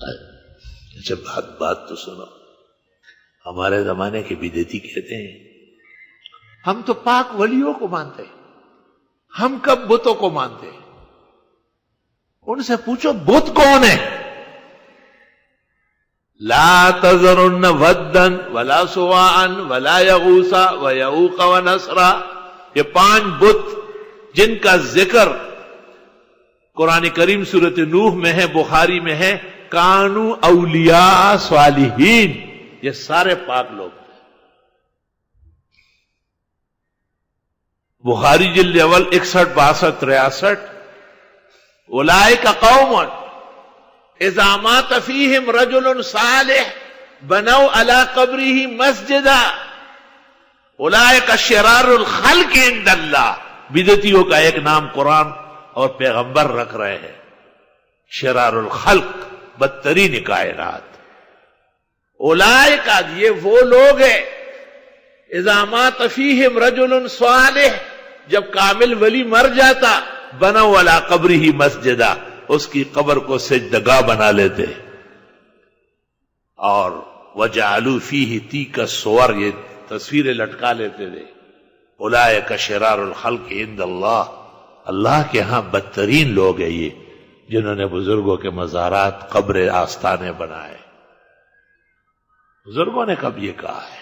اچھا بات تو سنو. ہمارے زمانے کے بدعتی کہتے ہیں ہم تو پاک ولیوں کو مانتے ہیں، ہم کب بتوں کو مانتے ہیں؟ ان سے پوچھو بت کون ہے؟ لا تذرن ودن ولا سواعا ولا یغوث ویعوق ونسرا، یہ 5 بت جن کا ذکر قرآن کریم سورۃ نوح میں ہے، بخاری میں ہے، کانو اولیاء صالحین، یہ سارے پاک لوگ. بخاری جلد اول 61 62 63. اولئک قوم اذا مات فیہم رجل صالح بنوا علی قبرہ مسجدا اولئک شرار الخلق عند اللہ. بدعتیوں کا ایک نام قرآن اور پیغمبر رکھ رہے ہیں، شرار الخلق، بدترین کائنات. اولئک، یہ وہ لوگ ہیں، اذا مات فیہم رجل صالح، جب کامل ولی مر جاتا، بنوا علی قبرہ مسجدا، اس کی قبر کو سجدگاہ بنا لیتے، اور وجعلوا فیہ تیک الصور، یہ تصویریں لٹکا لیتے تھے. اولئک شرار الخلق عند اللہ، اللہ کے ہاں بدترین لوگ ہیں یہ، جنہوں نے بزرگوں کے مزارات، قبر، آستانے بنائے. بزرگوں نے کب یہ کہا ہے؟